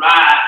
Right.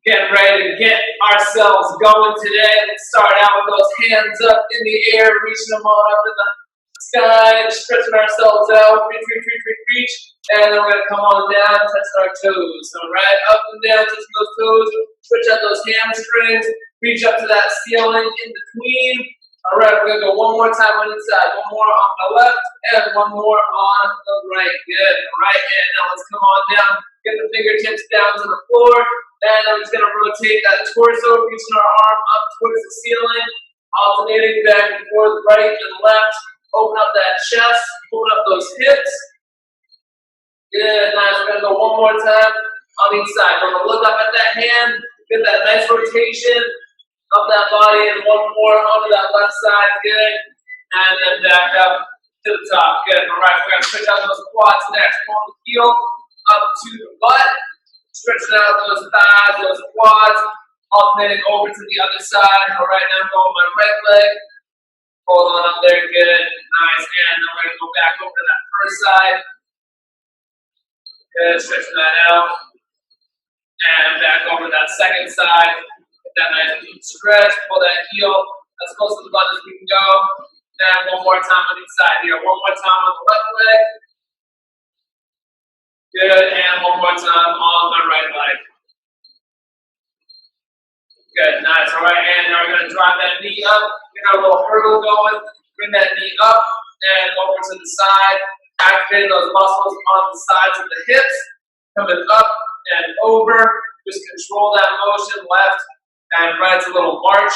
Getting ready to get ourselves going today. Let's start out with those hands up in the air, reaching them on up in the sky, stretching ourselves out. Reach, reach, reach, reach, reach. And then we're going to come on down, touching our toes. All right, up and down, touching those toes. Switch out those hamstrings. Reach up to that ceiling in between. All right, we're going to go one more time on each side. One more on the left and one more on the right. Good. All right, and now let's come on down. Get the fingertips down to the floor. And I'm just going to rotate that torso, reaching our arm up towards the ceiling. Alternating back and forth, right and left. Open up that chest. Open up those hips. Good. Nice. We're going to go one more time on each side. We're going to look up at that hand. Get that nice rotation of that body, and one more onto that left side. Good. And then back up to the top. Good. All right. We're going to switch out those quads next. On the heel, up to the butt. Stretching out those thighs, those quads. Alternating over to the other side. All right. Now I'm going my right leg. Hold on up there. Good. Nice. And then we're going to go back over to that first side. Good. Stretching that out. And back over to that second side. Get that nice deep stretch. Pull that heel as close to the butt as we can go. And one more time on each side here. One more time on the left leg. Good. And one more time on the right leg. Good. Nice. All right. And now we're going to drop that knee up. Get our little hurdle going. Bring that knee up and over to the side. Activating those muscles on the sides of the hips. Coming up and over. Just control that motion left and right. It's a little march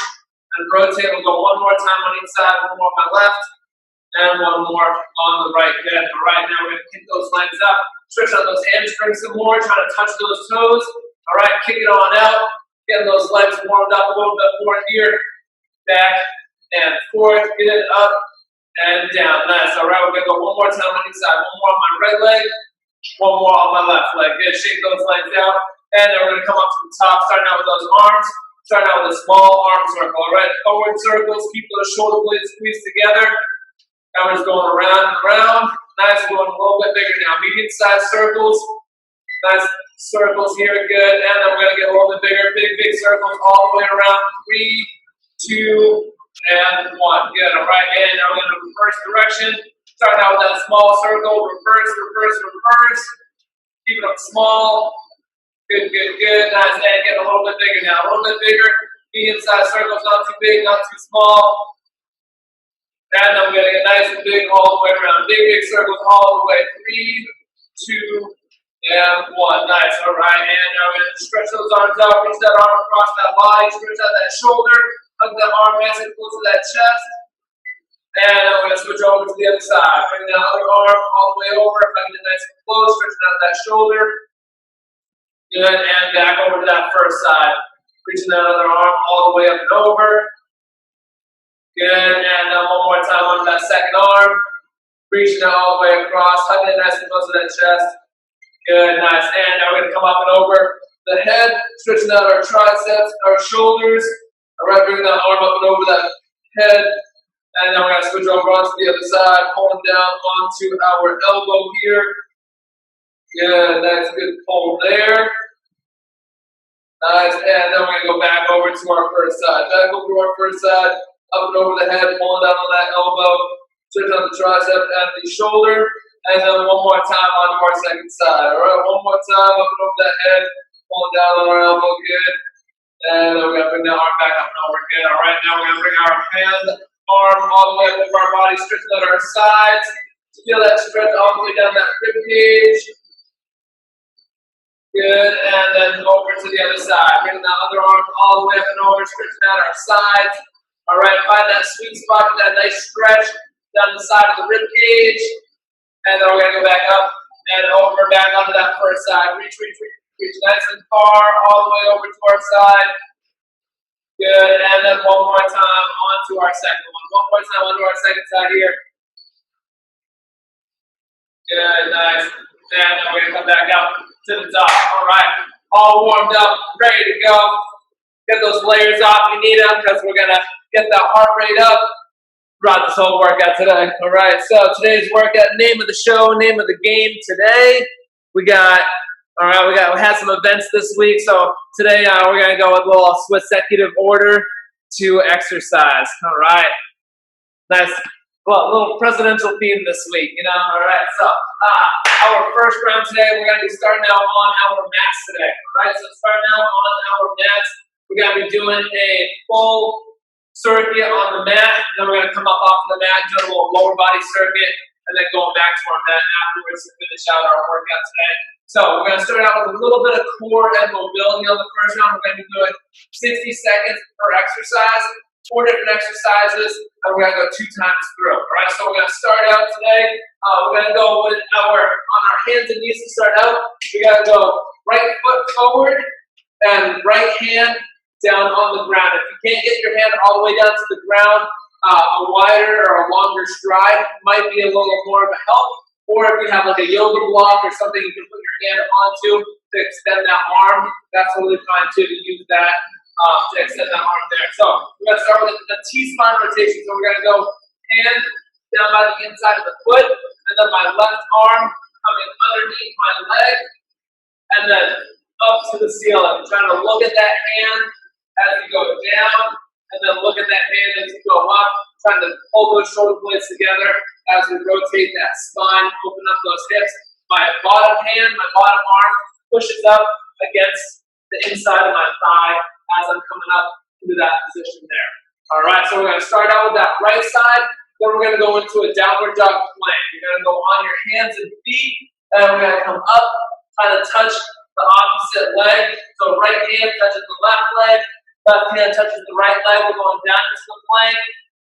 and rotate. We'll go one more time on each side. One more on my left and one more on the right. Good. All right. Now we're going to kick those legs up. Stretch out those hamstrings some more. Trying to touch those toes. All right. Kick it on out. Getting those legs warmed up a little bit more here. Back and forth. Get it up and down. Nice. All right. We're going to go one more time on each side. One more on my right leg. One more on my left leg. Good. Shake those legs out. And then we're going to come up to the top. Starting out with those arms. Starting out with a small arm circle. All right. Forward circles. Keep those shoulder blades squeezed together. Now we're just going around and around. Nice. Going a little bit bigger now. Medium sized circles. Nice circles here. Good. And then we're going to get a little bit bigger. Big, big circles all the way around. 3, 2, and 1. Good. All right. And now we're going to reverse direction. Starting out with that small circle. Reverse, reverse, reverse. Keep it up small. Good, good, good. Nice. And get a little bit bigger now. A little bit bigger. Medium sized circles. Not too big, not too small. And then we're going to get nice and big all the way around. Big, big circles all the way. 3, 2, and 1. Nice. All right. And now we're going to stretch those arms out. Reach that arm across that body. Stretch out that shoulder. Hug that arm nice and close to that chest. And then we're going to switch over to the other side. Bring that other arm all the way over. Hugging it nice and close. Stretching out that shoulder. Good. And back over to that first side. Reaching that other arm all the way up and over. Good. And then one more time onto that second arm. Reaching it all the way across. Hugging it nice and close to that chest. Good. Nice. And now we're going to come up and over the head. Stretching out our triceps, our shoulders. All right. Bring that arm up and over that head. And then we're going to switch over onto the other side. Pulling down onto our elbow here. Good. Nice. Good pull there. Nice. And then we're going to go back over to our first side. Back over to our first side. Up and over the head, pulling down on that elbow, switch on the tricep and the shoulder, and then one more time onto our second side. All right, one more time up and over that head, pulling down on our elbow, good. And then we're going to bring that arm back up and over, good. All right, now we're going to bring our hand, arm all the way up over our body, stretching out our sides. Feel that stretch all the way down that rib cage. Good, and then over to the other side. Bring that other arm all the way up and over, stretching out our sides. All right, find that sweet spot, that nice stretch down the side of the rib cage. And then we're going to go back up and over, back onto that first side. Reach, reach, reach, reach nice and far, all the way over to our side. Good, and then one more time onto our second one. One more time onto our second side here. Good, nice. And then we're going to come back up to the top. All right, all warmed up, ready to go. Get those layers off if you need them, because we're going to get that heart rate up throughout this whole workout today. All right, so today's workout, name of the show, name of the game today. We got All right, we had some events this week, so today we're gonna go with a little Sweatsecutive order to exercise. All right, nice. Well, a little presidential theme this week, you know. All right, so our first round today, we're gonna be starting out on our mats today. All right, so starting out on our mats, we're gonna be doing a full circuit on the mat. Then we're gonna come up off the mat, do a little lower body circuit, and then going back to our mat afterwards to finish out our workout today. So we're going to start out with a little bit of core and mobility on the first round. We're going to be doing 60 seconds per exercise, 4 different exercises, and we're going to go 2 times through. All right, so we're going to start out today. We're going to go with on our hands and knees to start out. We got to go right foot forward and right hand down on the ground. If you can't get your hand all the way down to the ground, a wider or a longer stride might be a little more of a help. Or if you have like a yoga block or something you can put your hand onto to extend that arm, that's totally fine too, to use that to extend that arm there. So we're going to start with a T-spine rotation. So we're going to go hand down by the inside of the foot, and then my left arm coming underneath my leg, and then up to the ceiling. Trying to look at that hand as you go down, and then look at that hand as you go up. Trying to hold those shoulder blades together as we rotate that spine, open up those hips. My bottom hand, my bottom arm pushes up against the inside of my thigh as I'm coming up into that position there. All right, so we're going to start out with that right side. Then we're going to go into a downward dog plank. You're going to go on your hands and feet, and we're going to come up, try to touch the opposite leg. So right hand touches the left hand touches the right leg. We're going down into the plank,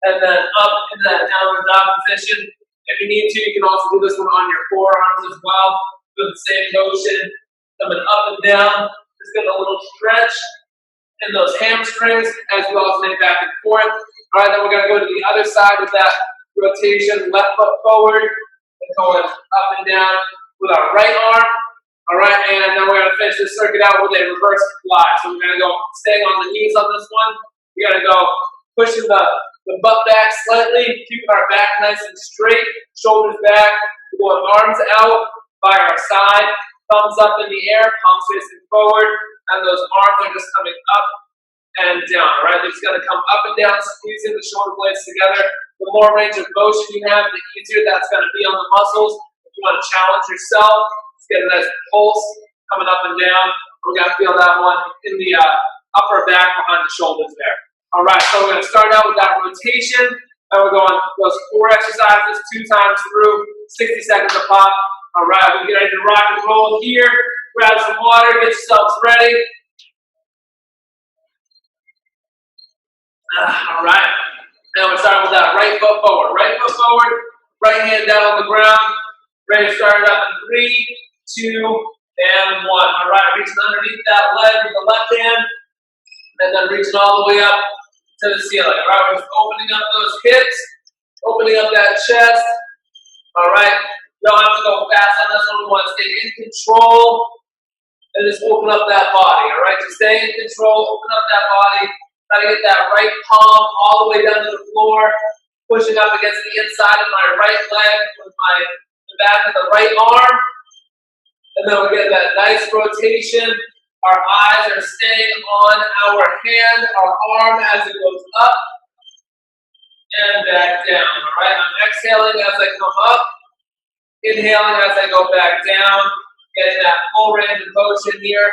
and then up into that downward dog position. If you need to, you can also do this one on your forearms as well. Do the same motion, coming up and down. Just get a little stretch in those hamstrings as you alternate back and forth. All right, then we're going to go to the other side with that rotation, left foot forward, and going up and down with our right arm. All right, and then we're going to finish this circuit out with a reverse fly. So we're going to go staying on the knees on this one. We got to go pushing the butt back slightly, keeping our back nice and straight, shoulders back. We're going arms out by our side, thumbs up in the air, palms facing forward, and those arms are just coming up and down. All right, they're just going to come up and down, squeezing the shoulder blades together. The more range of motion you have, the easier that's going to be on the muscles. If you want to challenge yourself, just get a nice pulse coming up and down. We're going to feel that one in the upper back behind the shoulders there. All right, so we're going to start out with that rotation, and we're going those 4 exercises 2 times through, 60 seconds a pop. All right, we'll get ready to rock and roll here. Grab some water, get yourselves ready. All right, now we're starting with that right foot forward. Right foot forward, right hand down on the ground. Ready to start it up in 3, 2, and 1. All right, reaching underneath that leg with the left hand, and then reaching all the way up to the ceiling. All right, we're just opening up those hips, opening up that chest. All right, don't have to go fast on this one. We want to stay in control and just open up that body. All right, just stay in control, open up that body. Try to get that right palm all the way down to the floor, pushing up against the inside of my right leg with the back of the right arm. And then we get that nice rotation. Our eyes are staying on our hand, our arm as it goes up and back down. All right, I'm exhaling as I come up, inhaling as I go back down, getting that full range of motion here,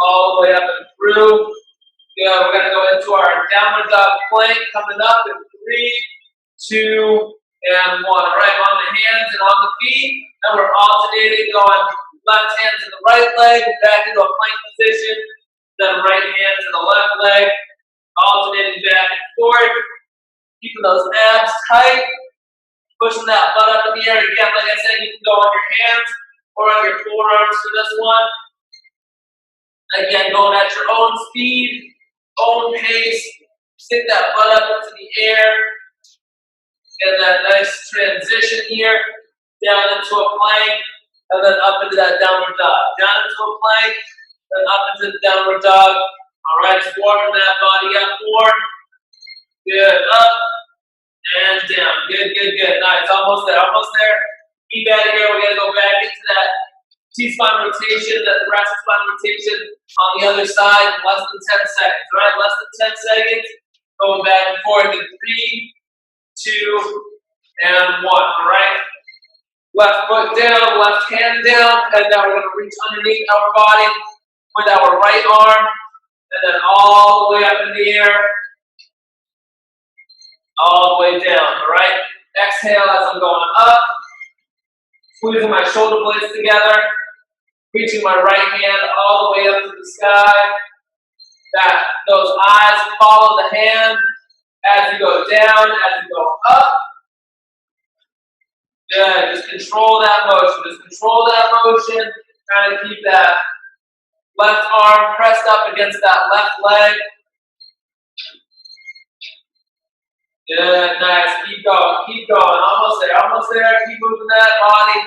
all the way up and through. Yeah, we're going to go into our downward dog plank coming up in 3, 2, and 1. All right, on the hands and on the feet, and we're alternating going left hand to the right leg, back into a plank position, then right hand to the left leg, alternating back and forth, keeping those abs tight, pushing that butt up in the air. Again, like I said, you can go on your hands or on your forearms for this one. Again, going at your own speed, own pace, stick that butt up into the air, get that nice transition here, down into a plank, and then up into that downward dog. Down into a plank, then up into the downward dog. All right, just warming that body up more. Good, up and down. Good, good, good. Nice, almost there, almost there. Keep at it here. We're going to go back into that T-spine rotation, the thoracic spine rotation on the other side in less than 10 seconds. All right, less than 10 seconds. Going back and forth in 3, 2, and 1. All right. Left foot down, left hand down, and now we're going to reach underneath our body with our right arm, and then all the way up in the air, all the way down. All right. Exhale as I'm going up, squeezing my shoulder blades together, reaching my right hand all the way up to the sky. That those eyes follow the hand as you go down, as you go up. Good. Just control that motion. Just control that motion. Trying to keep that left arm pressed up against that left leg. Good. Nice. Keep going. Keep going. Almost there. Almost there. Keep moving that body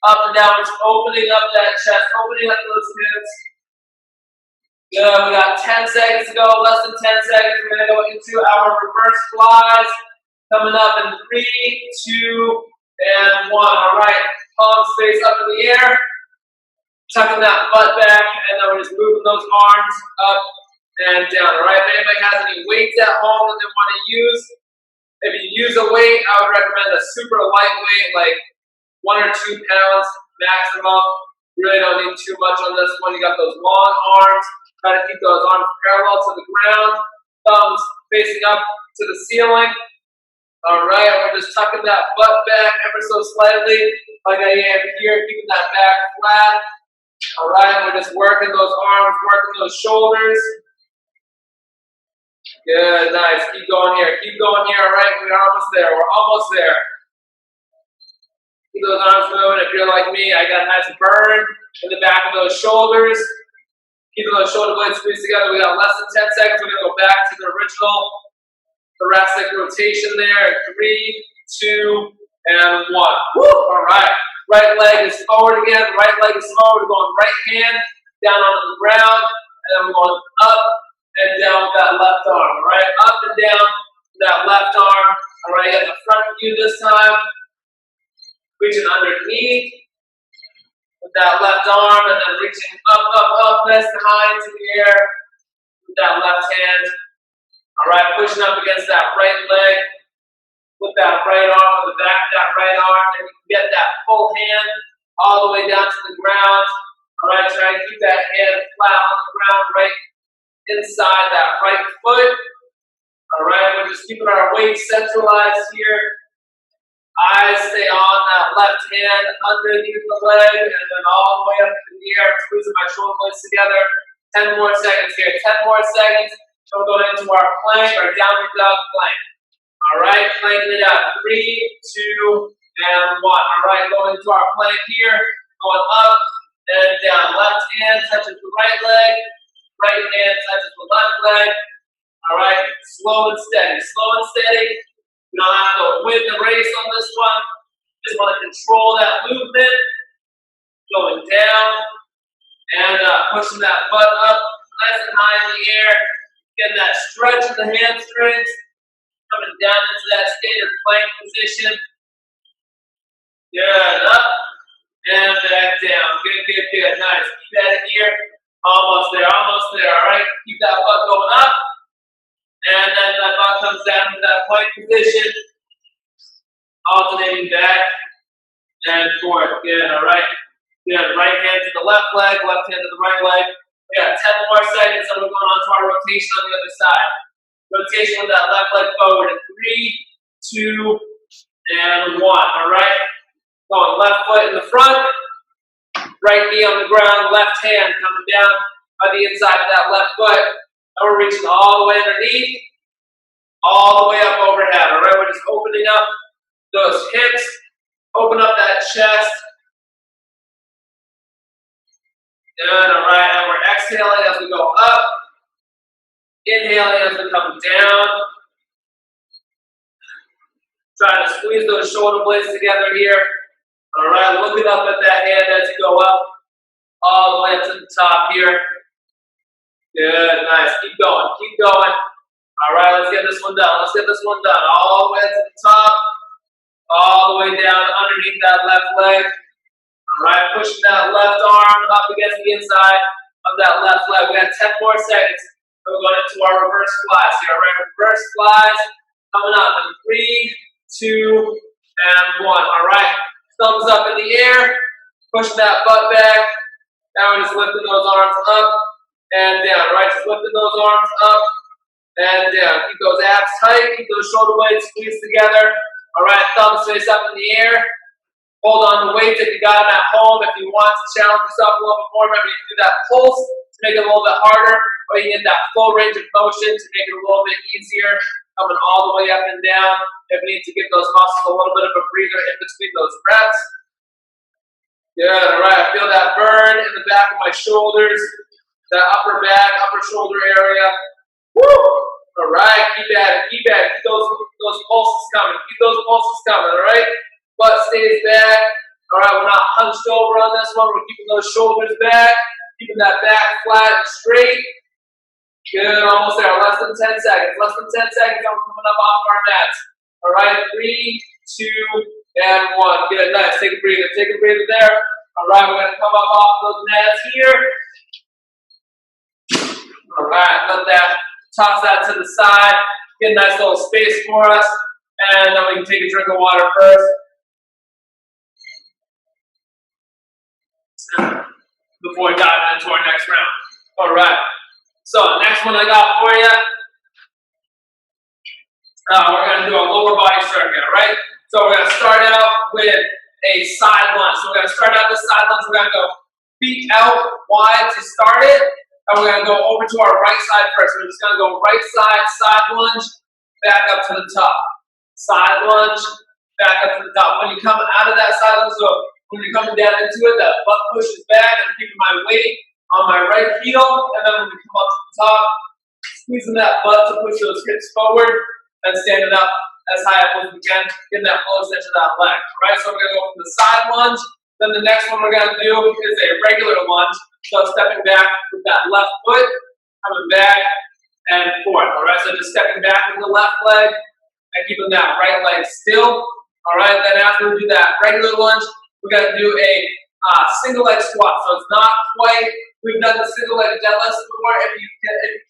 up and down. Just opening up that chest. Opening up those hips. Good. We got 10 seconds to go. Less than 10 seconds. We're going to go into our reverse flies. Coming up in 3, 2, and 1. All right. Palms face up in the air. Tucking that butt back. And then we're just moving those arms up and down. All right. If anybody has any weights at home that they want to use, if you use a weight, I would recommend a super lightweight, like 1 or 2 pounds maximum. You really don't need too much on this one. You got those long arms. Try to keep those arms parallel to the ground. Thumbs facing up to the ceiling. All right, we're just tucking that butt back ever so slightly, like I am here, keeping that back flat. All right, we're just working those arms, working those shoulders. Good, nice. Keep going here. Keep going here. All right, we're almost there. We're almost there. Keep those arms moving. If you're like me, I got a nice burn in the back of those shoulders. Keeping those shoulder blades squeezed together. We got less than 10 seconds. We're going to go back to the original thoracic rotation there. 3, 2, and 1. Woo! All right. Right leg is forward again. Right leg is forward. We're going right hand down onto the ground, and then we're going up and down with that left arm. All right, up and down with that left arm. All right, at the front view this time. Reaching underneath with that left arm, and then reaching up, up, up, nice and high into the air with that left hand. All right, pushing up against that right leg with that right arm on the back of that right arm, and you can get that full hand all the way down to the ground. All right, try to keep that hand flat on the ground, right inside that right foot. All right, we're just keeping our weight centralized here. Eyes stay on that left hand underneath the leg, and then all the way up in the air, squeezing my shoulder blades together. 10 more seconds here. 10 more seconds. So we're going into our plank, our downward dog plank. All right, planking it out. 3, 2, and 1. All right, going into our plank here. Going up and down. Left hand touches the right leg. Right hand touches the left leg. All right, slow and steady. Slow and steady. We don't have to win the race on this one. Just want to control that movement. Going down and pushing that butt up nice and high in the air. Getting that stretch in the hamstrings. Coming down into that standard plank position. Good. Up and back down. Good, good, good. Nice. Keep that in here. Almost there. Almost there. All right. Keep that butt going up. And then that butt comes down to that plank position. Alternating back and forth. Good. All right. Good. Right hand to the left leg. Left hand to the right leg. We got 10 more seconds, and we're going on to our rotation on the other side. Rotation with that left leg forward in 3, 2, and 1. All right. Going left foot in the front. Right knee on the ground. Left hand coming down on the inside of that left foot. And we're reaching all the way underneath, all the way up overhead. All right. We're just opening up those hips. Open up that chest. Good. All right. And we're exhaling as we go up. Inhaling as we come down. Trying to squeeze those shoulder blades together here. All right, looking up at that hand as you go up, all the way up to the top here. Good, nice. Keep going, keep going. All right, let's get this one done. Let's get this one done. All the way to the top, all the way down underneath that left leg. All Alright, pushing that left arm up against the inside of that left leg. We got 10 more seconds. We're going into our reverse flies here. Alright, reverse flies coming up in 3, 2, and 1. Alright, thumbs up in the air, pushing that butt back. Now we're just lifting those arms up and down. Alright, just lifting those arms up and down. Keep those abs tight, keep those shoulder blades squeezed together. Alright, thumbs face up in the air. Hold on to weights if you got them at home. If you want to challenge yourself a little bit more, remember you can do that pulse to make it a little bit harder, or you can get that full range of motion to make it a little bit easier, coming all the way up and down. If you need to give those muscles a little bit of a breather in between those reps. Good, all right, I feel that burn in the back of my shoulders, that upper back, upper shoulder area. Woo! All right, keep at it, keep at it. Keep those pulses coming, keep those pulses coming, all right? Butt stays back. All right, we're not hunched over on this one. We're keeping those shoulders back, keeping that back flat and straight. Good, almost there. Less than 10 seconds. Less than 10 seconds. I'm coming up off our mats. All right, 3, 2, and 1. Good, nice. Take a breather. Take a breather there. All right, we're going to come up off those mats here. All right, let that, toss that to the side. Get a nice little space for us. And then we can take a drink of water first. Before diving into our next round. All right. So next one I got for you. We're going to do a lower body circuit. All right. So we're going to start out with a side lunge. So we're going to start out with side lunge. We're going to go feet out wide to start it, and we're going to go over to our right side first. We're just going to go right side lunge, back up to the top. Side lunge, back up to the top. When you come out of that side lunge, so when you're coming down into it, that butt pushes back and keeping my weight on my right heel. And then when we come up to the top, squeezing that butt to push those hips forward and standing up as high up as we can, getting that full extension of that leg. All right, so we're going to go from the side lunge. Then the next one we're going to do is a regular lunge. So stepping back with that left foot, coming back and forth. All right, so just stepping back with the left leg and keeping that right leg still. All right, then after we do that regular lunge, we're going to do a single leg squat. So it's not quite, we've done the single leg deadlift before. If you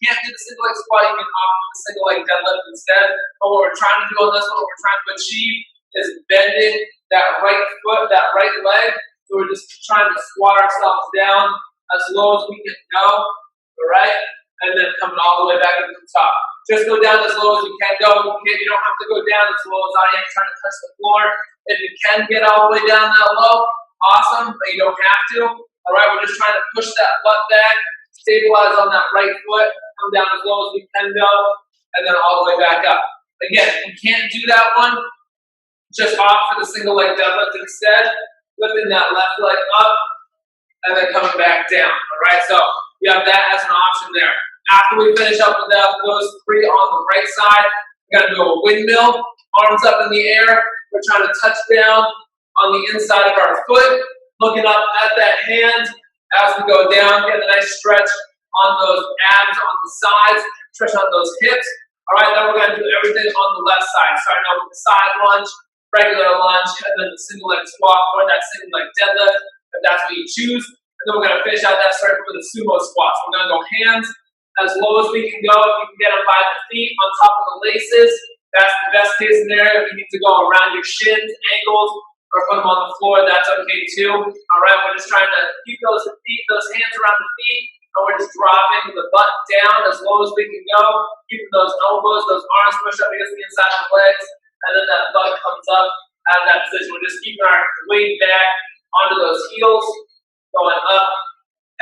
can't do the single leg squat, you can opt for the single leg deadlift instead. But what we're trying to do on this one, what we're trying to achieve is bending that right foot, that right leg. So we're just trying to squat ourselves down as low as we can go. All right? And then coming all the way back up to the top. Just go down as low as you can go. You don't have to go down as low as I am trying to touch the floor. If you can get all the way down that low, awesome, but you don't have to. All right, we're just trying to push that butt back, stabilize on that right foot, come down as low as we can go, and then all the way back up. Again, if you can't do that one, just opt for the single leg deadlift instead, lifting that left leg up, and then coming back down. All right, so we have that as an option there. After we finish up with those 3 on the right side, we're going to do a windmill, arms up in the air. We're trying to touch down on the inside of our foot, looking up at that hand as we go down, get a nice stretch on those abs on the sides, stretch on those hips. All right, then we're going to do everything on the left side, starting out with the side lunge, regular lunge, and then the single leg squat or that single leg deadlift, if that's what you choose. And then we're going to finish out that circuit with a sumo squat. So we're going to go hands as low as we can go. If you can get them by the feet on top of the laces, that's the best case scenario. If you need to go around your shins, ankles, or put them on the floor, that's okay too. All right, we're just trying to keep those hands around the feet, and we're just dropping the butt down as low as we can go, keeping those elbows, those arms pushed up against the inside of the legs, and then that butt comes up out of that position. We're just keeping our weight back onto those heels, going up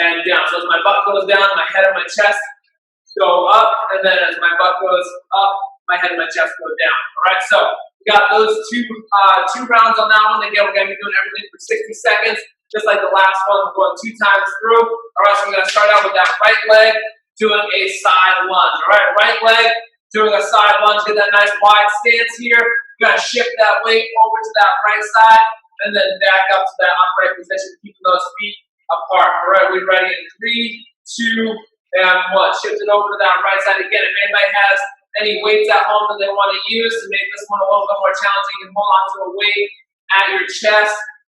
and down. So as my butt goes down, my head and my chest go up, and then as my butt goes up, my head and my chest go down. All right, so we got those two rounds on that one. Again, we're going to be doing everything for 60 seconds, just like the last one. We're going 2 times through. All right, so we're going to start out with that right leg doing a side lunge. All right, right leg doing a side lunge. Get that nice wide stance here. We're going to shift that weight over to that right side and then back up to that upright position, keeping those feet apart. All right, we're ready in 3, 2, and 1. Shift it over to that right side. Again, if anybody has any weights at home that they want to use to make this one a little bit more challenging, you can hold on to a weight at your chest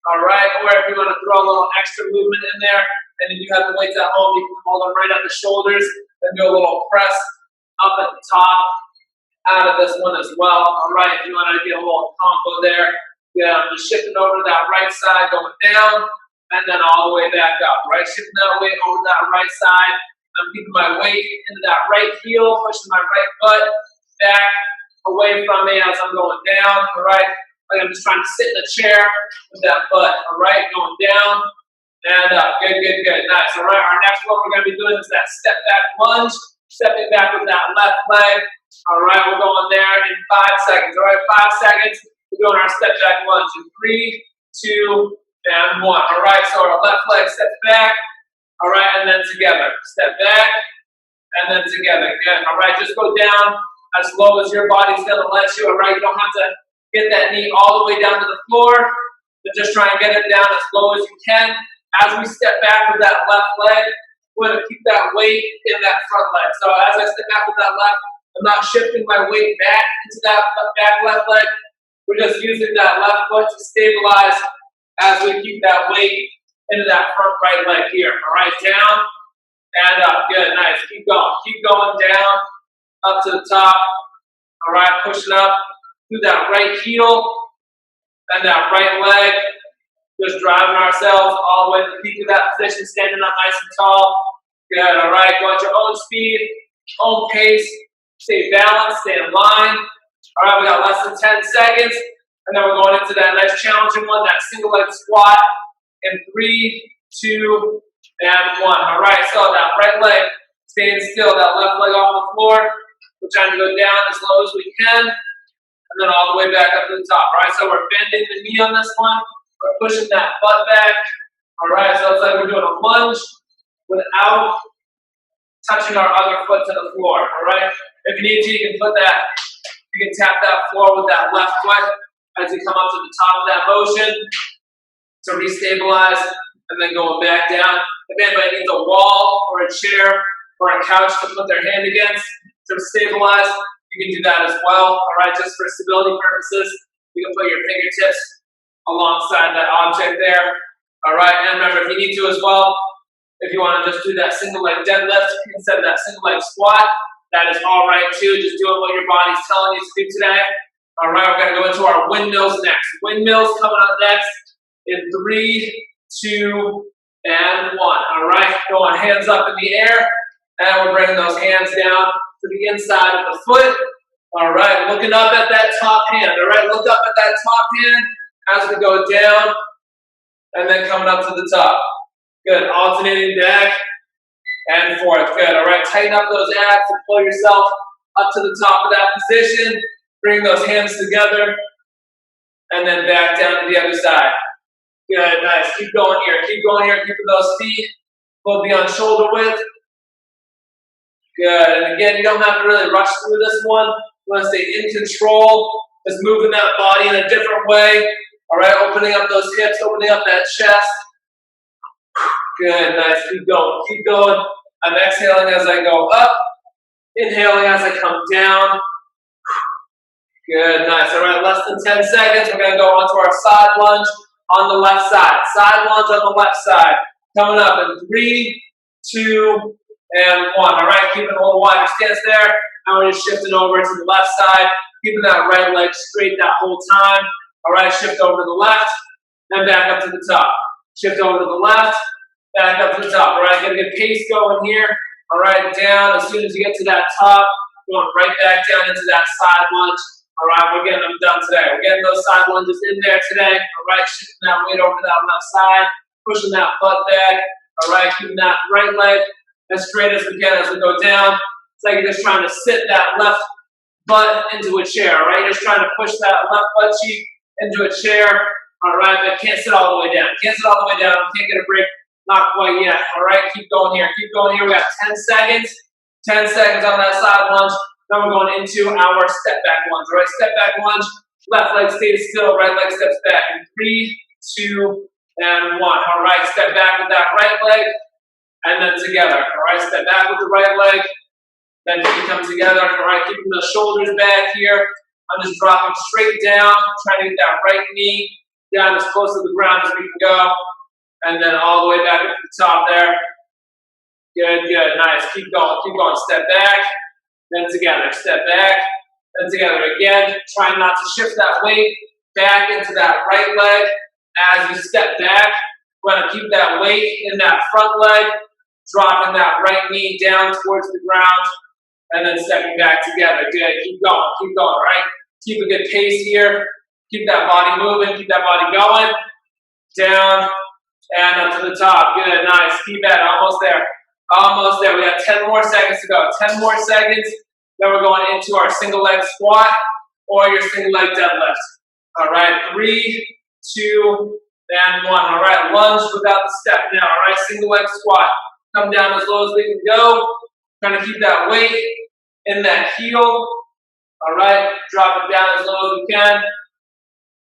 All right, or if you want to throw a little extra movement in there, and if you have the weights at home, you can hold them right at the shoulders and do a little press up at the top out of this one as well. All right, if you want to get a little combo there, yeah, I'm just shifting over to that right side, going down, and then all the way back up. Right, shifting that weight over to that right side. I'm keeping my weight into that right heel, pushing my right butt back away from me as I'm going down. All right, like I'm just trying to sit in the chair with that butt. All right, going down and up. Good, good, good. Nice. All right, our next one we're going to be doing is that step back lunge. Stepping back with that left leg. All right, we're going there in 5 seconds. All right, 5 seconds. We're doing our step back lunge in 3, 2, and 1. All right, so our left leg steps back. All right, and then together. Step back, and then together. Good. All right, just go down as low as your body's going to let you. All right, you don't have to get that knee all the way down to the floor, but just try and get it down as low as you can. As we step back with that left leg, we're going to keep that weight in that front leg. So as I step back with that left, I'm not shifting my weight back into that back left leg. We're just using that left foot to stabilize as we keep that weight into that front right leg here. All right, down and up. Good, nice. Keep going. Keep going down, up to the top. All right, pushing up through that right heel and that right leg. Just driving ourselves all the way to the peak of that position, standing up nice and tall. Good, all right, go at your own speed, own pace, stay balanced, stay in line. All right, we got less than 10 seconds, and then we're going into that nice challenging one, that single leg squat in 3, 2, and 1. All right, so that right leg staying still, that left leg off the floor. We're trying to go down as low as we can, and then all the way back up to the top. All right, so we're bending the knee on this one. We're pushing that butt back. All right, so it's like we're doing a lunge without touching our other foot to the floor. All right, if you need to, you can tap that floor with that left foot as you come up to the top of that motion to restabilize, and then going back down. If anybody needs a wall or a chair or a couch to put their hand against to stabilize, you can do that as well. All right, just for stability purposes, you can put your fingertips alongside that object there. All right, and remember, if you need to as well, if you want to just do that single leg deadlift instead of that single leg squat, that is all right too. Just doing what your body's telling you to do today. All right, we're going to go into our windmills next. Windmills coming up next in 3, 2, and 1. All right, going hands up in the air, and we're bringing those hands down to the inside of the foot. All right, looking up at that top hand. All right, look up at that top hand as we go down, and then coming up to the top. Good, alternating back and forth. Good, all right, tighten up those abs and pull yourself up to the top of that position. Bring those hands together, and then back down to the other side. Good, nice, keep going here, keeping those feet both beyond shoulder width. Good, and again, you don't have to really rush through this one. You want to stay in control, just moving that body in a different way. All right, opening up those hips, opening up that chest. Good, nice, keep going. I'm exhaling as I go up, inhaling as I come down. Good, nice. All right, less than 10 seconds. We're going to go onto our side lunge on the left side. Side lunge on the left side. Coming up in 3, 2, and 1. All right, keeping a little wider stance there. And we're just shifting over to the left side, keeping that right leg straight that whole time. All right, shift over to the left, then back up to the top. Shift over to the left, back up to the top. All right, get a good pace going here. All right, down. As soon as you get to that top, going right back down into that side lunge. All right, we're getting them done today. We're getting those side lunges in there today. All right, shifting that weight over to that left side, pushing that butt back. All right, keeping that right leg as straight as we can as we go down. It's like you're just trying to sit that left butt into a chair. All right, you're just trying to push that left butt cheek into a chair. All right, but can't sit all the way down. Can't sit all the way down. Can't get a break. Not quite yet. All right, keep going here. Keep going here. We got 10 seconds. 10 seconds on that side lunge. Then we're going into our step back lunge. All right, step back lunge. Left leg stays still. Right leg steps back. In 3, 2, and 1. All right, step back with that right leg, and then together. All right, step back with the right leg, then feet come together. All right, keeping the shoulders back here. I'm just dropping straight down, trying to get that right knee down as close to the ground as we can go, and then all the way back up to the top there. Good, good, nice. Keep going. Step back, then together. Step back, then together again. Try not to shift that weight back into that right leg as you step back. We're going to keep that weight in that front leg, dropping that right knee down towards the ground, and then stepping back together. Good. Keep going, all right? Keep a good pace here. Keep that body moving, keep that body going. Down and up to the top. Good, nice. Keep at it. Almost there. Almost there. We got 10 more seconds to go. 10 more seconds. Then we're going into our single leg squat or your single leg deadlift. All right, 3, 2, and 1. All right, lunge without the step now. All right, single leg squat. Come down as low as we can go. Trying to keep that weight in that heel. All right, drop it down as low as we can.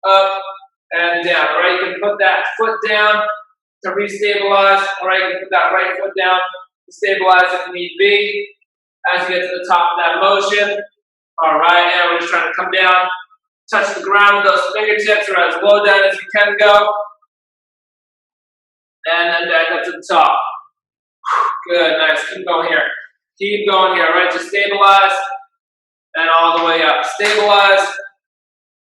Up and down. All right, you can put that foot down to restabilize. All right, you can put that right foot down to stabilize if need be. As you get to the top of that motion. All right, and we're just trying to come down, touch the ground with those fingertips or as low down as you can go. And then back up to the top. Good, nice. Keep going here. Keep going here, all right? Just stabilize and all the way up. Stabilize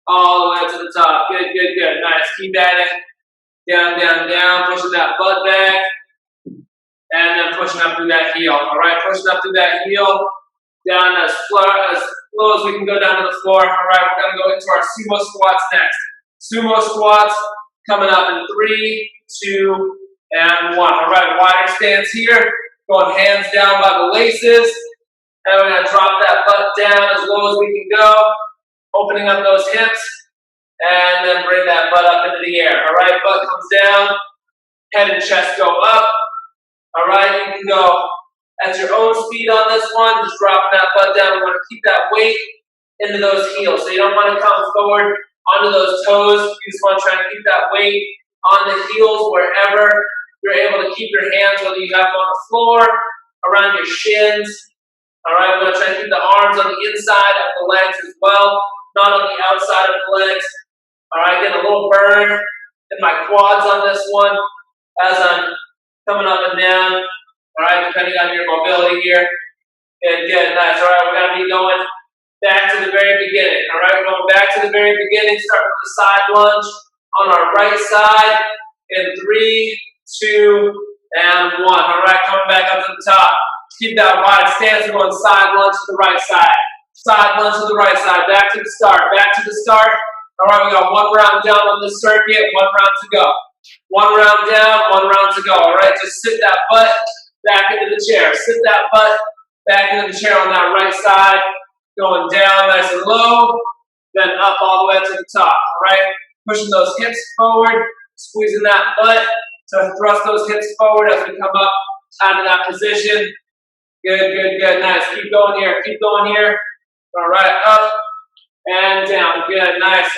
all the way up to the top. Good, good, good. Nice. Keep at it. Down, down, down. Pushing that butt back. And then pushing up through that heel. All right, pushing up through that heel. Down as low as we can go down to the floor. All right, we're going to go into our sumo squats next. Sumo squats coming up in 3, 2, and 1. All right, wider stance here. Going hands down by the laces. And we're going to drop that butt down as low as we can go. Opening up those hips. And then bring that butt up into the air. All right, butt comes down. Head and chest go up. All right, you can go at your own speed on this one. Just dropping that butt down. We want to keep that weight into those heels. So you don't want to come forward onto those toes. You just want to try to keep that weight on the heels wherever you're able to keep your hands, whether you have them on the floor, around your shins. All right, we're going to try to keep the arms on the inside of the legs as well, not on the outside of the legs. All right, getting a little burn in my quads on this one as I'm coming up and down, all right, depending on your mobility here. Good, good, nice. All right, we're going to be going back to the very beginning. All right, we're going back to the very beginning, starting with the side lunge on our right side in 3, 2, and 1. All right, coming back up to the top. Keep that wide stance. We're going side lunge to the right side. Side lunge to the right side. Back to the start. Back to the start. All right, we got 1 round down on this circuit, 1 round to go. 1 round down, 1 round to go. All right, just sit that butt back into the chair. Sit that butt back into the chair on that right side. Going down nice and low, then up all the way up to the top. All right, pushing those hips forward, squeezing that butt to thrust those hips forward as we come up out of that position. Good, good, good. Nice. Keep going here. Keep going here. All right, up and down. Good, nice.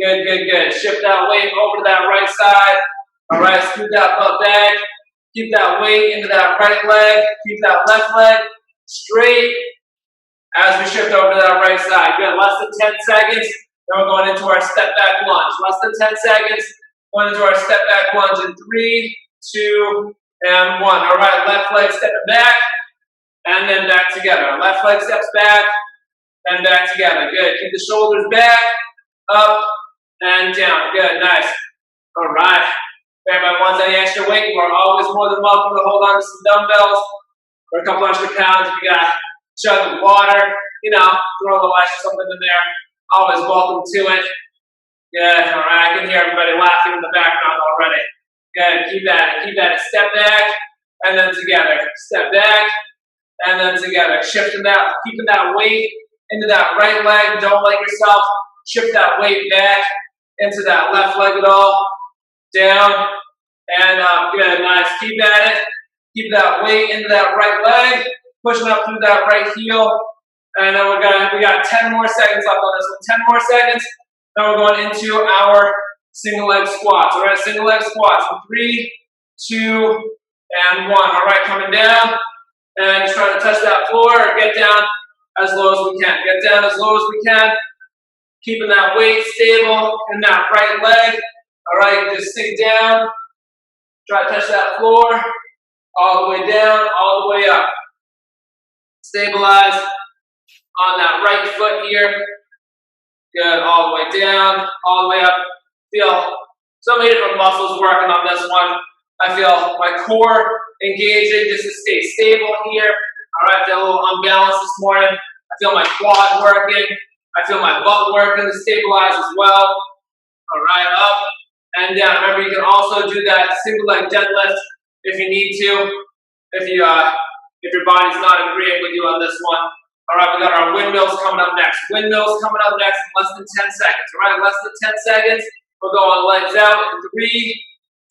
Good, good, good. Shift that weight over to that right side. All right, scoot that butt back. Keep that weight into that right leg. Keep that left leg straight as we shift over to that right side. Good, less than 10 seconds. Then we're going into our step back lunge. Less than 10 seconds. Going into our step back lunge in 3, 2, and 1. All right, left leg stepping back and then back together. Left leg steps back and back together. Good. Keep the shoulders back, up, and down. Good, nice. All right. If anybody wants any extra weight, you are always more than welcome to hold on to some dumbbells or a couple extra pounds. If you got a jug of water, throw a little extra something in there. Always welcome to it. Good. All right. I can hear everybody laughing in the background already. Good. Keep at it. Keep at it. Step back and then together. Step back and then together. Shifting that, keeping that weight into that right leg. Don't let yourself shift that weight back into that left leg at all. Down and up. Good, nice. Keep at it. Keep that weight into that right leg. Pushing up through that right heel. And then we got 10 more seconds left on this one. 10 more seconds. Then we're going into our single leg squats. All right, single leg squats. 3, 2, and 1. All right, coming down. And just trying to touch that floor or get down as low as we can. Get down as low as we can. Keeping that weight stable in that right leg. All right, just sink down. Try to touch that floor. All the way down, all the way up. Stabilize on that right foot here. Good, all the way down, all the way up. Feel so many different muscles working on this one. I feel my core engaging just to stay stable here. All right, feel a little unbalanced this morning. I feel my quad working. I feel my butt working to stabilize as well. All right, up and down. Remember, you can also do that single leg deadlift if you need to. If your body's not agreeing with you on this one. All right, we got our windmills coming up next. Windmills coming up next in less than 10 seconds. All right, less than 10 seconds. We'll go on legs out in 3,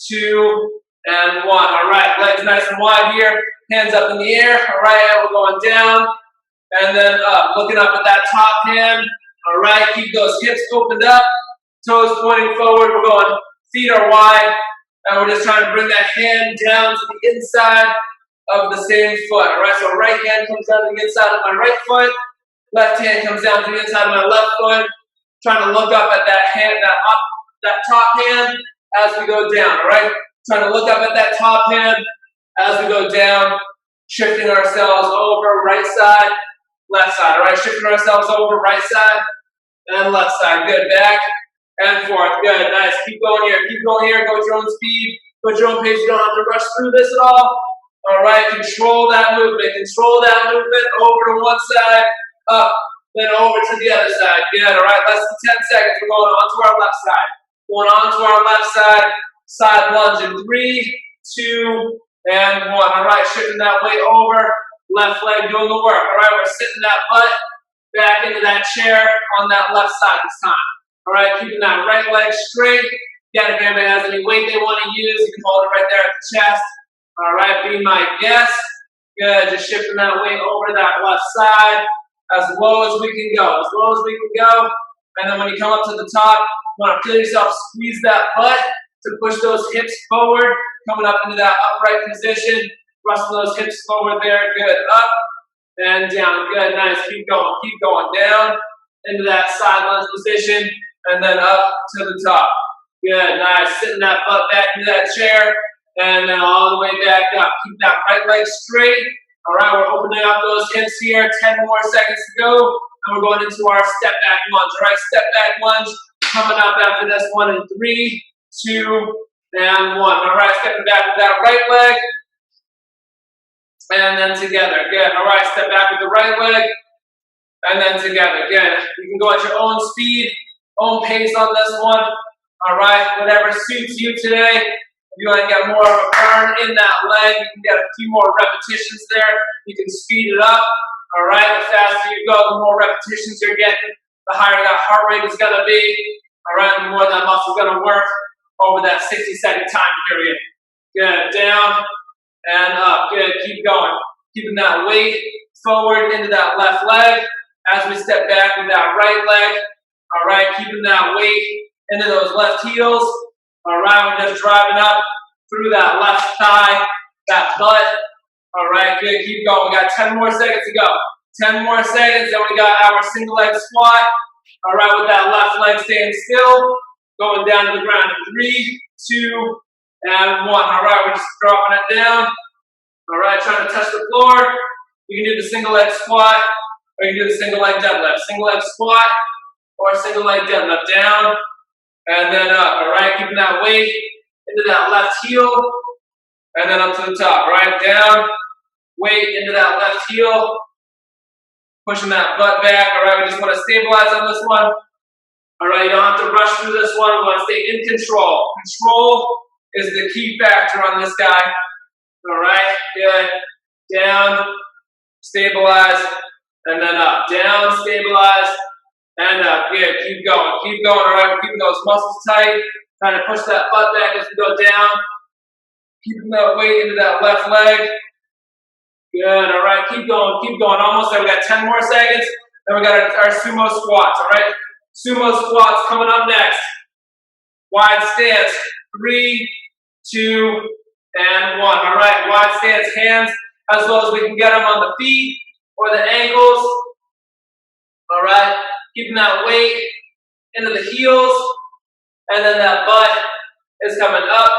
2, and 1. All right, legs nice and wide here. Hands up in the air. All right, and we're going down and then up. Looking up at that top hand. All right, keep those hips opened up. Toes pointing forward. We're going feet are wide. And we're just trying to bring that hand down to the inside of the same foot. All right, so right hand comes down to the inside of my right foot. Left hand comes down to the inside of my left foot. Trying to look up at that hand, that top hand as we go down. All right, trying to look up at that top hand as we go down. Shifting ourselves over right side, left side. All right, shifting ourselves over right side and left side. Good, back and forth. Good, nice. Keep going here. Keep going here. Go at your own speed. Go at your own pace. You don't have to rush through this at all. All right, control that movement. Control that movement over to one side, up, then over to the other side. Good. All right, less than 10 seconds. We're going on to our left side. Going on to our left side. Side lunge in 3, 2, and 1. All right, shifting that weight over. Left leg doing the work. All right, we're sitting that butt back into that chair on that left side this time. All right, keeping that right leg straight. Again, if anybody has any weight they want to use, you can hold it right there at the chest. All right, be my guest. Good, just shifting that weight over to that left side as low as we can go, as low as we can go. And then when you come up to the top, you want to feel yourself squeeze that butt to push those hips forward, coming up into that upright position, thrusting those hips forward there. Good, up and down. Good, nice. Keep going down into that side lunge position, and then up to the top. Good, nice. Sitting that butt back into that chair. And then all the way back up. Keep that right leg straight. All right, we're opening up those hips here. 10 more seconds to go. And we're going into our step back lunge. All right, step back lunge coming up after this one in 3, 2, and 1. All right, stepping back with that right leg. And then together. Good. All right, step back with the right leg. And then together. Good. You can go at your own speed, own pace on this one. All right, whatever suits you today. If you want to get more of a burn in that leg, you can get a few more repetitions there. You can speed it up. All right, the faster you go, the more repetitions you're getting, the higher that heart rate is going to be. All right, the more that muscle is going to work over that 60-second time period. Good, down and up. Good, keep going. Keeping that weight forward into that left leg as we step back with that right leg. All right, keeping that weight into those left heels. All right, we're just driving up through that left thigh, that butt. All right, good, keep going. We got 10 more seconds to go. 10 more seconds, then we got our single leg squat. All right, with that left leg staying still, going down to the ground in 3, 2, and 1. All right, we're just dropping it down. All right, trying to touch the floor. You can do the single leg squat, or you can do the single leg deadlift. Single leg squat, or single leg deadlift. Down, and then up. All right, keeping that weight into that left heel, and then up to the top. All right, down, weight into that left heel, pushing that butt back. All right, we just want to stabilize on this one. All right, you don't have to rush through this one. We want to stay in control. Control is the key factor on this guy. All right, good. Down, stabilize, and then up. Down, stabilize, and up. Good. Keep going. Keep going. All right, we're keeping those muscles tight. Trying to push that butt back as we go down. Keeping that weight into that left leg. Good. All right, keep going. Keep going. Almost there. We got 10 more seconds. Then we got our sumo squats. All right, sumo squats coming up next. Wide stance. 3, 2, and 1. All right, wide stance, hands as low as we can get them on the feet or the ankles. All right, keeping that weight into the heels, and then that butt is coming up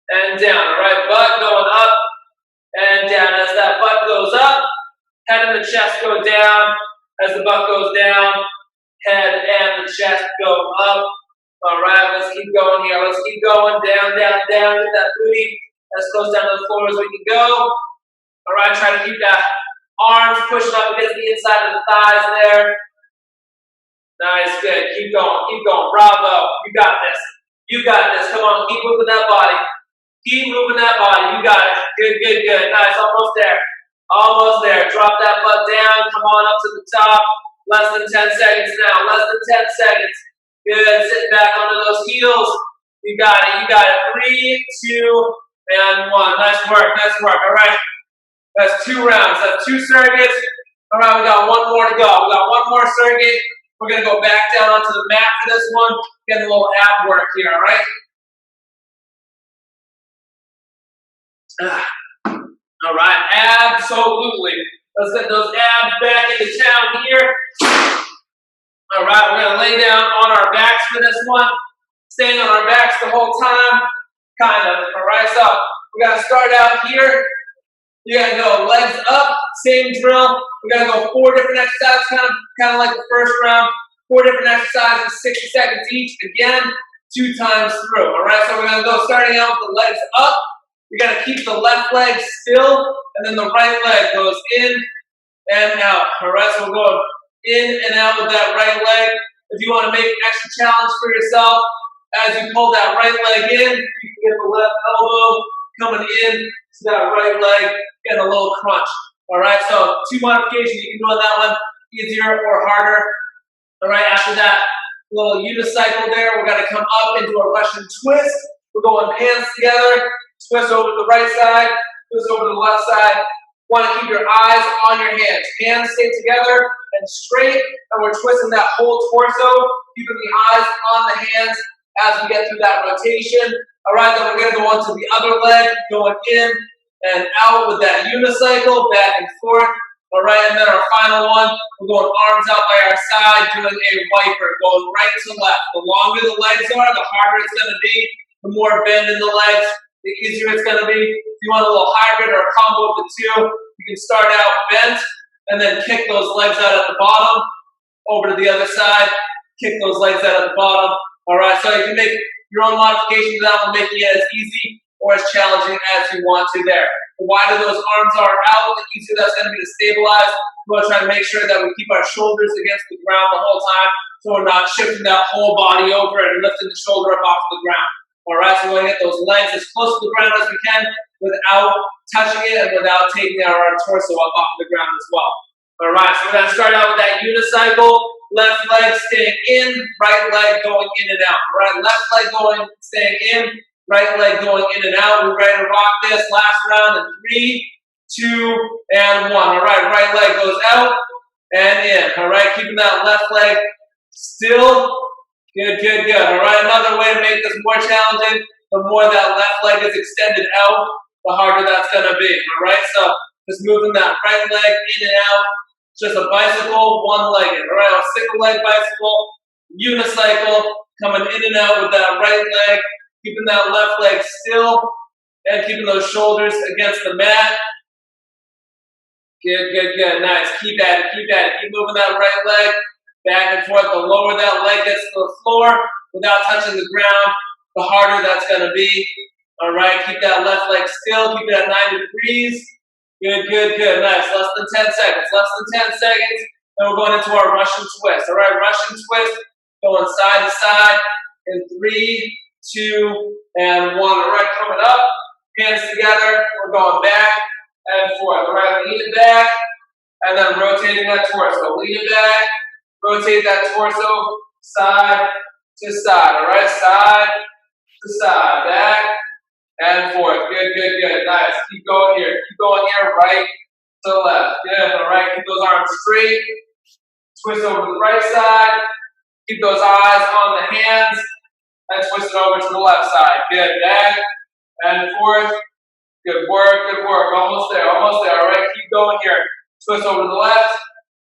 and down, all right? Butt going up and down. As that butt goes up, head and the chest go down. As the butt goes down, head and the chest go up. All right, let's keep going here. Let's keep going down, down, down. Get that booty as close down to the floor as we can go. All right, try to keep that arms pushing up against the inside of the thighs there. Nice, good. Keep going, keep going. Bravo. You got this. You got this. Come on, keep moving that body. Keep moving that body. You got it. Good, good, good. Nice, almost there. Almost there. Drop that butt down. Come on up to the top. Less than 10 seconds now. Less than 10 seconds. Good. Sitting back onto those heels. You got it. You got it. 3, 2, and 1. Nice work. Nice work. All right. That's 2 rounds. That's 2 circuits. All right. We got 1 more to go. We got 1 more circuit. We're going to go back down onto the mat for this one. Get a little ab work here. All right. All right, absolutely. Let's get those abs back into town here. All right, we're gonna lay down on our backs for this one. Staying on our backs the whole time, kind of. All right, so we gotta start out here. You gotta go legs up, same drill. We gotta go 4 different exercises, kind of like the first round. 4 different exercises, 60 seconds each. Again, 2 times through. All right, so we're gonna go starting out with the legs up. We got to keep the left leg still, and then the right leg goes in and out. All right, so we're going in and out with that right leg. If you want to make an extra challenge for yourself, as you pull that right leg in, you can get the left elbow coming in to that right leg, getting a little crunch. All right, so 2 modifications you can do on that one, easier or harder. All right, after that little unicycle there, we're going to come up into a Russian twist. We're going hands together. Twist over to the right side, twist over to the left side. Want to keep your eyes on your hands. Hands stay together and straight, and we're twisting that whole torso, keeping the eyes on the hands as we get through that rotation. All right, then we're going to go on to the other leg, going in and out with that unicycle, back and forth. All right, and then our final one, we're going arms out by our side, doing a wiper, going right to left. The longer the legs are, the harder it's going to be. The more bend in the legs, the easier it's going to be. If you want a little hybrid or a combo of the 2, you can start out bent and then kick those legs out at the bottom, over to the other side, kick those legs out at the bottom. All right, so you can make your own modifications to that one, making it as easy or as challenging as you want to there. The wider those arms are out, the easier that's going to be to stabilize. We want to try to make sure that we keep our shoulders against the ground the whole time, so we're not shifting that whole body over and lifting the shoulder up off the ground. All right, so we're going to get those legs as close to the ground as we can without touching it and without taking our torso up off the ground as well. All right, so we're going to start out with that unicycle. Left leg staying in, right leg going in and out. All right, left leg going, staying in, right leg going in and out. We're ready to rock this last round in 3, 2, and 1. All right, right leg goes out and in. All right, keeping that left leg still. Good, good, good. All right, another way to make this more challenging, the more that left leg is extended out, the harder that's going to be. All right, so just moving that right leg in and out. Just a bicycle, one-legged. All right, a single leg bicycle, unicycle, coming in and out with that right leg, keeping that left leg still, and keeping those shoulders against the mat. Good, good, good. Nice. Keep at it, keep at it. Keep moving that right leg back and forth. The lower that leg gets to the floor without touching the ground, the harder that's going to be. All right, keep that left leg still. Keep it at 90 degrees. Good, good, good. Nice. Less than 10 seconds. Less than 10 seconds. And we're going into our Russian twist. All right, Russian twist. Going side to side in 3, 2, and 1. All right, coming up. Hands together. We're going back and forth. All right, lean it back. And then rotating that torso. Lean it back. Rotate that torso side to side. All right, side to side. Back and forth. Good, good, good. Nice. Keep going here. Keep going here. Right to left. Good. All right. Keep those arms straight. Twist over to the right side. Keep those eyes on the hands. And twist it over to the left side. Good. Back and forth. Good work. Good work. Almost there. Almost there. All right. Keep going here. Twist over to the left.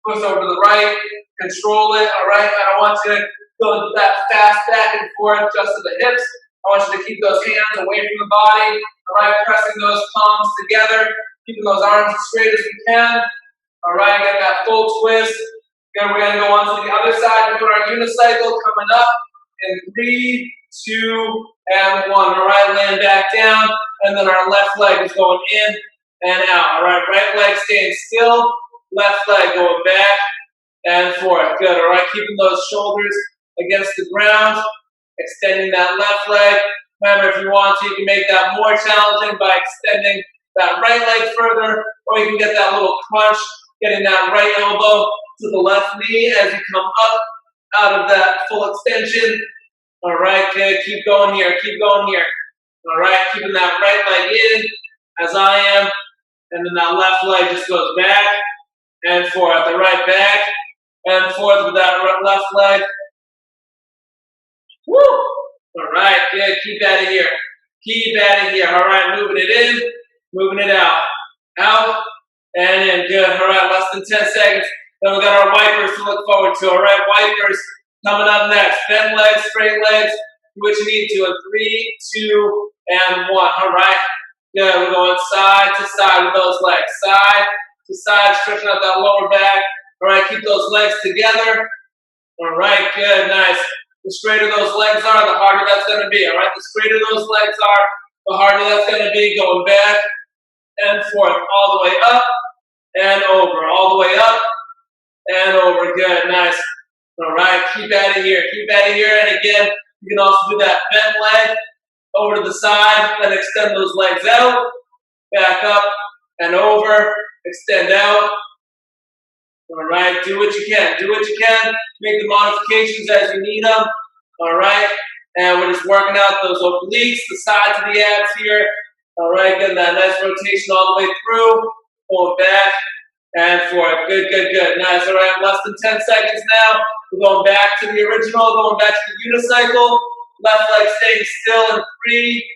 Twist over to the right. Control it. All right. I don't want you to go that fast back and forth just to the hips. want you to keep those hands away from the body. All right, pressing those palms together, keeping those arms as straight as we can. All right, get that full twist. Then we're going to go on to the other side, doing our unicycle coming up in 3, 2, and 1. All right, laying back down, and then our left leg is going in and out. All right, right leg staying still, left leg going back and forth. Good. All right, keeping those shoulders against the ground, extending that left leg. Remember, if you want to, you can make that more challenging by extending that right leg further, or you can get that little crunch, getting that right elbow to the left knee as you come up out of that full extension. All right, good. Keep going here. Keep going here. All right, keeping that right leg in as I am, and then that left leg just goes back and forth. The right back and forth with that left leg. Woo! All right, good. Keep that in here. Keep that in here. All right, moving it in, moving it out. Out and in. Good. All right, less than 10 seconds. Then we got our wipers to look forward to. All right, wipers coming up next. Bent legs, straight legs. Do what you need to in 3, 2, and 1. All right. Good. We're going side to side with those legs. Side to side, stretching out that lower back. All right, keep those legs together. All right, good, nice. The straighter those legs are, the harder that's going to be. All right, the straighter those legs are, the harder that's going to be. Going back and forth, all the way up and over, all the way up and over. Good, nice. All right, keep at it here, keep at it here. And again, you can also do that bent leg over to the side, then extend those legs out, back up and over, extend out. All right, do what you can, do what you can. Make the modifications as you need them. All right, and we're just working out those obliques, the sides of the abs here. All right, getting that nice rotation all the way through, going back and forth. Good, good, good. Nice. All right, less than 10 seconds now. We're going back to the original, going back to the unicycle. Left leg staying still in 3,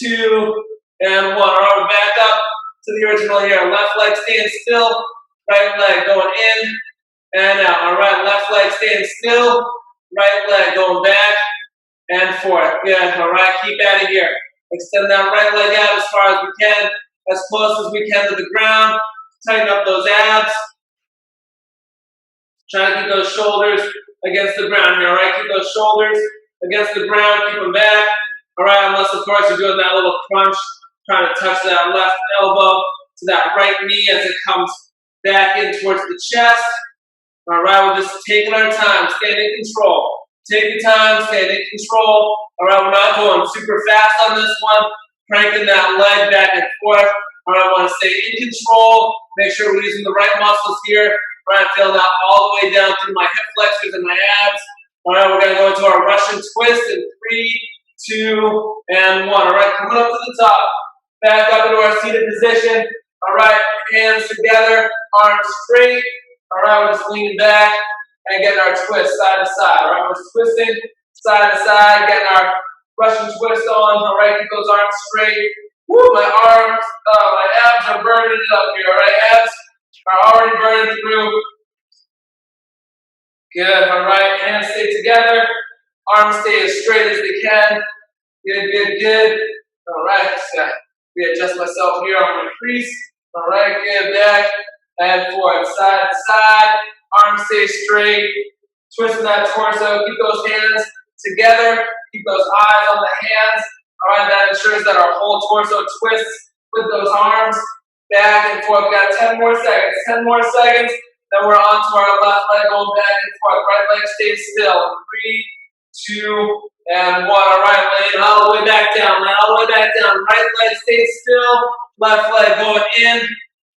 2, and 1. All right, we're back up to the original here. Left leg staying still. Right leg going in and out. All right, left leg staying still. Right leg going back and forth. Good. All right, keep at it here. Extend that right leg out as far as we can, as close as we can to the ground. Tighten up those abs. Try to keep those shoulders against the ground here. All right, keep those shoulders against the ground. Keep them back. All right, unless, of course, you're doing that little crunch, trying to touch that left elbow to that right knee as it comes back in towards the chest. All right, we're just taking our time, staying in control. Take your time, staying in control. All right, we're not going super fast on this one. Cranking that leg back and forth. All right, I want to stay in control. Make sure we're using the right muscles here. All right, feeling that all the way down through my hip flexors and my abs. All right, we're going to go into our Russian twist in 3, 2, and 1. All right, coming up to the top. Back up into our seated position. All right, hands together, arms straight. All right, we're just leaning back and getting our twist side to side. All right, we're just twisting side to side, getting our Russian twist on. All right, keep those arms straight. Woo, my abs are burning it up here. All right, abs are already burning through. Good, all right, hands stay together. Arms stay as straight as they can. Good, good, good. All right, just readjust myself here on my crease. All right, good, back and forth, side to side. Arms stay straight. Twisting that torso. Keep those hands together. Keep those eyes on the hands. All right, that ensures that our whole torso twists with those arms. Back and forth. We've got 10 more seconds. 10 more seconds. Then we're on to our left leg going back and forth. Right leg stays still. 3, 2, and 1. All right, laying all the way back down. Laying all the way back down. Right leg stays still. Left leg going in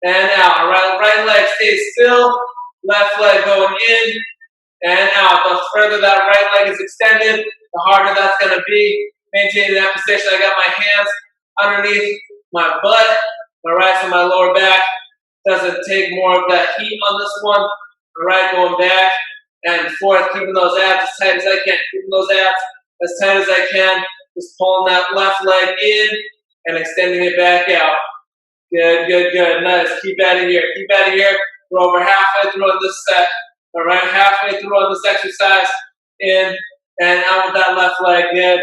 and out. All right, right leg stays still. Left leg going in and out. The further that right leg is extended, the harder that's going to be. Maintaining that position. I got my hands underneath my butt. All right, so my lower back doesn't take more of that heat on this one. All right, going back and forth, keeping those abs as tight as I can. Keeping those abs as tight as I can. Just pulling that left leg in and extending it back out. Good, good, good. Nice. Keep at it here. Keep at it here. We're over halfway through on this set. All right, halfway through on this exercise. In and out with that left leg. Good.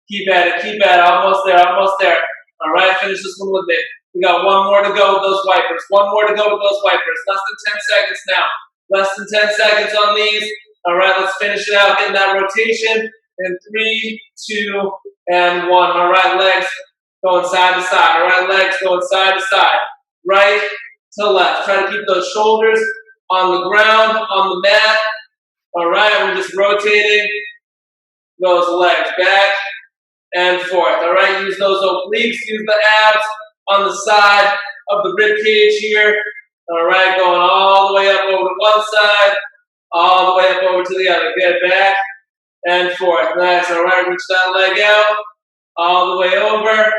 Keep at it, keep at it. Almost there, almost there. All right, finish this one with me. We got one more to go with those wipers. One more to go with those wipers. Less than 10 seconds now. Less than 10 seconds on these. All right, let's finish it out. Getting that rotation. In 3, 2, and 1. All right, legs going side to side. All right, legs going side to side. Right to left. Try to keep those shoulders on the ground, on the mat. All right, we're just rotating those legs back and forth. All right, use those obliques, use the abs on the side of the rib cage here. All right, going all the way up over to one side, all the way up over to the other. Good, back and forth. Nice. All right, reach that leg out, all the way over,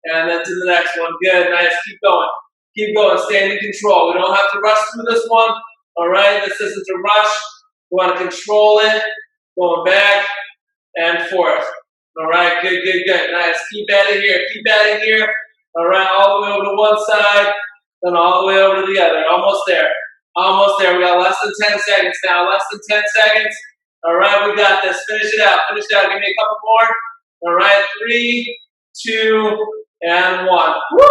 and then to the next one. Good, nice. Keep going. Keep going. Stay in control. We don't have to rush through this one. All right, this isn't a rush. We want to control it. Going back and forth. All right, good, good, good. Nice. Keep at it here. Keep at it here. All right, all the way over to one side, then all the way over to the other. Almost there. Almost there. We got less than 10 seconds now. Less than 10 seconds. All right, we got this. Finish it out. Finish it out. Give me a couple more. All right, 3, 2, and 1. Woo!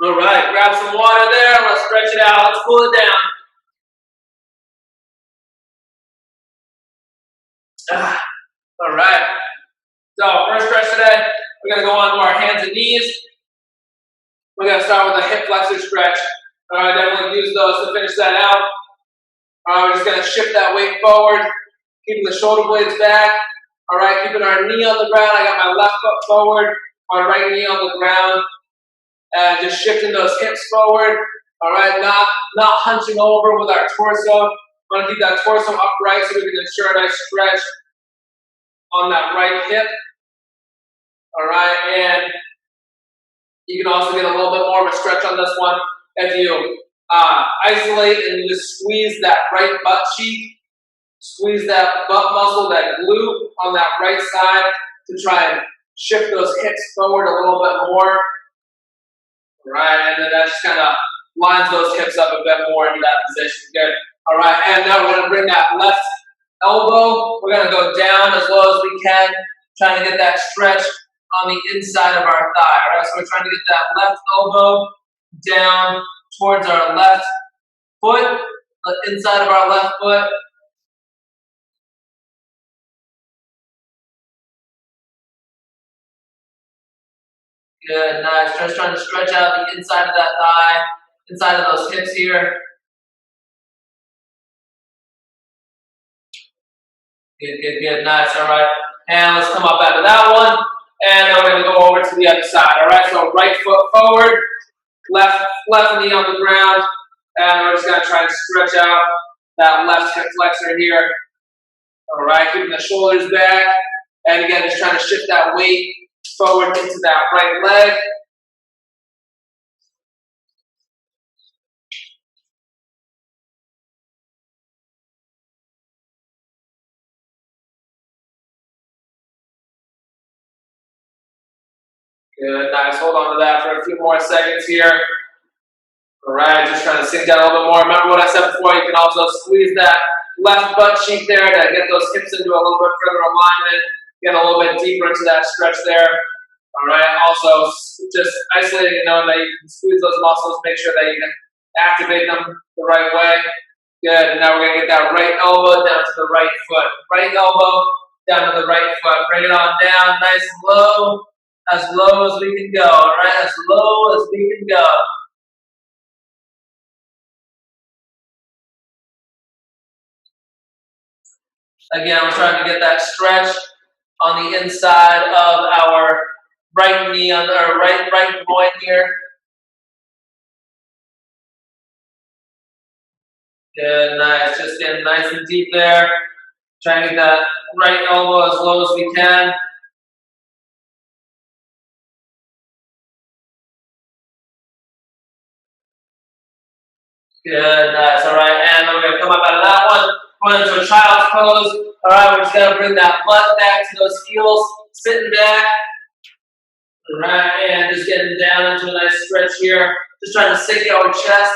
All right, grab some water there. Let's stretch it out. Let's cool it down. All right. So first stretch today, we're going to go on to our hands and knees. We're going to start with a hip flexor stretch. All right, definitely use those to finish that out. All right, we're just going to shift that weight forward, keeping the shoulder blades back. All right, keeping our knee on the ground. I got my left foot forward, my right knee on the ground, and just shifting those hips forward. All right, not hunching over with our torso. We want to keep that torso upright so we can ensure a nice stretch on that right hip. All right, and you can also get a little bit more of a stretch on this one if you isolate and you just squeeze that right butt cheek, squeeze that butt muscle, that glute on that right side to try and shift those hips forward a little bit more. All right, and then that just kind of lines those hips up a bit more into that position. Good. All right, and now we're going to bring that left elbow. We're going to go down as low as we can, trying to get that stretch on the inside of our thigh. All right, so we're trying to get that left elbow down towards our left foot, the inside of our left foot. Good, nice. Just trying to stretch out the inside of that thigh, inside of those hips here. Good, good, good, nice, all right. And let's come up out of that one, and then we're gonna go over to the other side, all right? So right foot forward, left knee on the ground, and we're just gonna try and stretch out that left hip flexor here. All right, keeping the shoulders back, and again, just trying to shift that weight forward into that right leg. Good, nice. Hold on to that for a few more seconds here. All right, just trying to sink down a little bit more. Remember what I said before, you can also squeeze that left butt cheek there to get those hips into a little bit further alignment, get a little bit deeper into that stretch there. All right, also just isolating and knowing that you can squeeze those muscles, make sure that you can activate them the right way. Good, and now we're gonna get that right elbow down to the right foot. Right elbow down to the right foot. Bring it on down, nice and low as we can go, all right? As low as we can go. Again, we're trying to get that stretch on the inside of our right knee, on our right groin here. Good, nice. Just getting nice and deep there. Trying to get that right elbow as low as we can. Good, nice. All right, and then we're gonna come up out of that one. Going into a child's pose. All right, we're just gonna bring that butt back to those heels, sitting back. All right, and just getting down into a nice stretch here. Just trying to sink our chest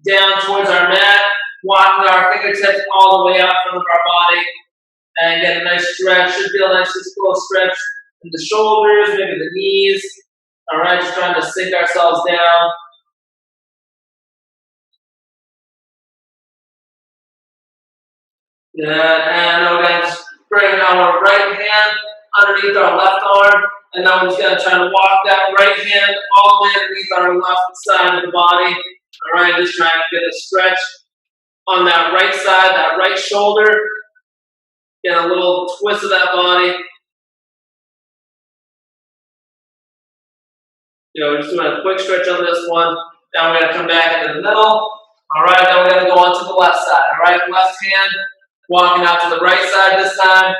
down towards our mat, walking our fingertips all the way up in front of our body. And get a nice stretch. Should feel a nice slow stretch in the shoulders, maybe the knees. All right, just trying to sink ourselves down. Good, and then we're going to bring our right hand underneath our left arm, and now we're just going to try to walk that right hand all the way underneath our left side of the body. All right, just trying to get a stretch on that right side, that right shoulder. Get a little twist of that body. We're just doing a quick stretch on this one. Now we're going to come back into the middle. All right, then we're going to go on to the left side. All right, left hand walking out to the right side this time.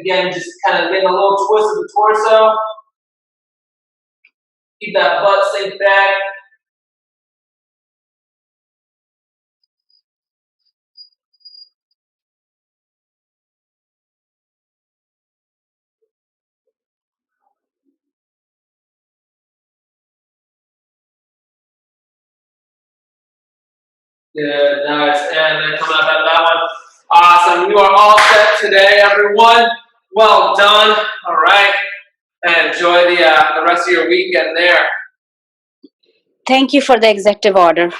Again, just kind of getting a little twist of the torso. Keep that butt sink back. Good, nice. And then come out of that one. Awesome. You are all set today, everyone. Well done. All right. And enjoy the rest of your weekend there. Thank you for the executive order.